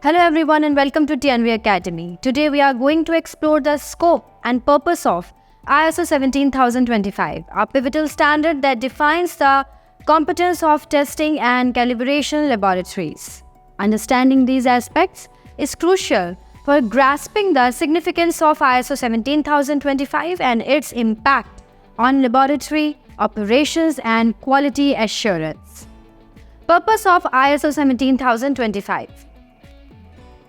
Hello everyone and welcome to TNV Academy. Today we are going to explore the scope and purpose of ISO 17025, a pivotal standard that defines the competence of testing and calibration laboratories. Understanding these aspects is crucial for grasping the significance of ISO 17025 and its impact on laboratory operations and quality assurance. Purpose of ISO 17025.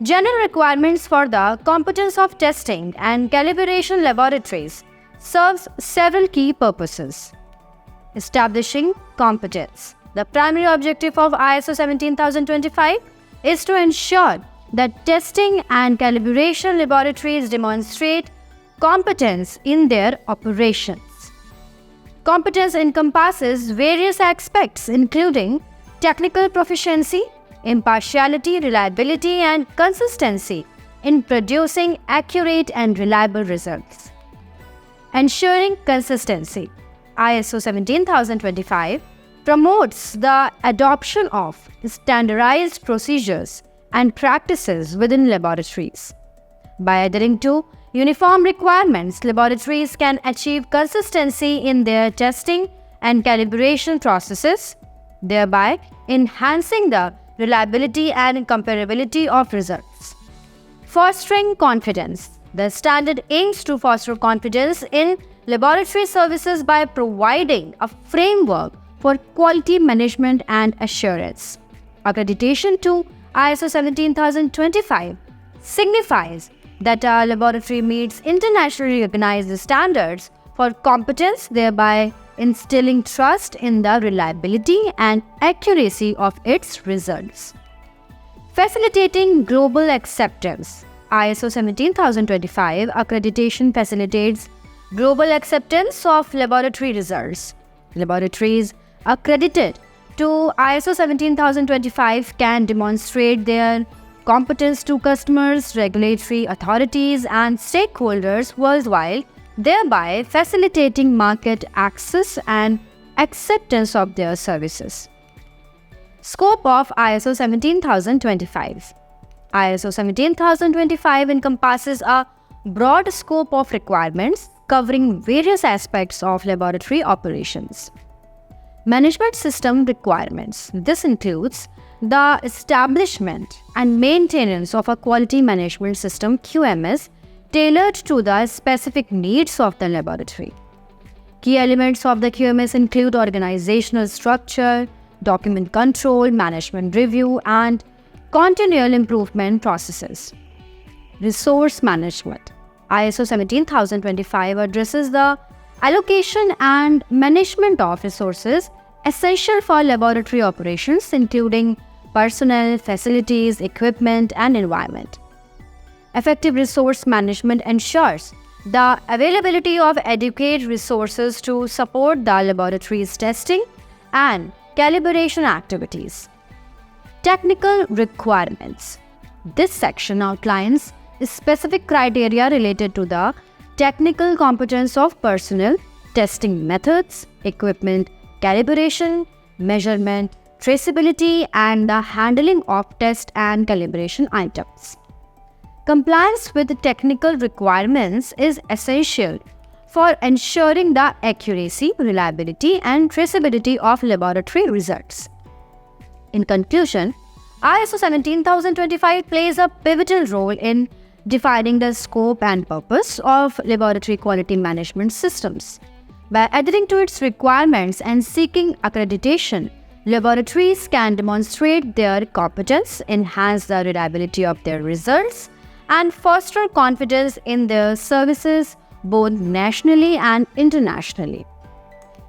General requirements for the competence of testing and calibration laboratories serves several key purposes. Establishing competence. The primary objective of ISO 17025 is to ensure that testing and calibration laboratories demonstrate competence in their operations. Competence encompasses various aspects including technical proficiency, impartiality, reliability, and consistency in producing accurate and reliable results. Ensuring consistency. ISO 17025 promotes the adoption of standardized procedures and practices within laboratories. By adhering to uniform requirements, laboratories can achieve consistency in their testing and calibration processes, thereby enhancing the reliability and comparability of results. Fostering confidence. The standard aims to foster confidence in laboratory services by providing a framework for quality management and assurance. Accreditation to ISO 17025 signifies that a laboratory meets internationally recognized standards for competence, thereby instilling trust in the reliability and accuracy of its results. Facilitating global acceptance. ISO 17025 accreditation facilitates global acceptance of laboratory results. Laboratories accredited to ISO 17025 can demonstrate their competence to customers, regulatory authorities, and stakeholders worldwide, thereby facilitating market access and acceptance of their services. Scope of ISO 17025. ISO 17025 encompasses a broad scope of requirements covering various aspects of laboratory operations. Management system requirements. This includes the establishment and maintenance of a quality management system QMS tailored to the specific needs of the laboratory. Key elements of the QMS include organizational structure, document control, management review, and continual improvement processes. Resource management. ISO 17025 addresses the allocation and management of resources essential for laboratory operations, including personnel, facilities, equipment, and environment. Effective resource management ensures the availability of adequate resources to support the laboratory's testing and calibration activities. Technical requirements. This section outlines specific criteria related to the technical competence of personnel, testing methods, equipment, calibration, measurement, traceability, and the handling of test and calibration items. Compliance with the technical requirements is essential for ensuring the accuracy, reliability, and traceability of laboratory results. In conclusion, ISO 17025 plays a pivotal role in defining the scope and purpose of laboratory quality management systems. By adhering to its requirements and seeking accreditation, laboratories can demonstrate their competence, enhance the reliability of their results, and foster confidence in their services both nationally and internationally.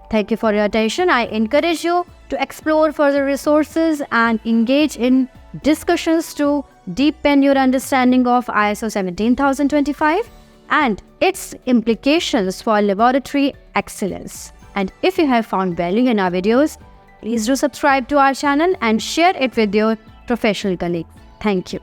Thank you for your attention. I encourage you to explore further resources and engage in discussions to deepen your understanding of ISO 17025 and its implications for laboratory excellence. And if you have found value in our videos, please do subscribe to our channel and share it with your professional colleagues. Thank you.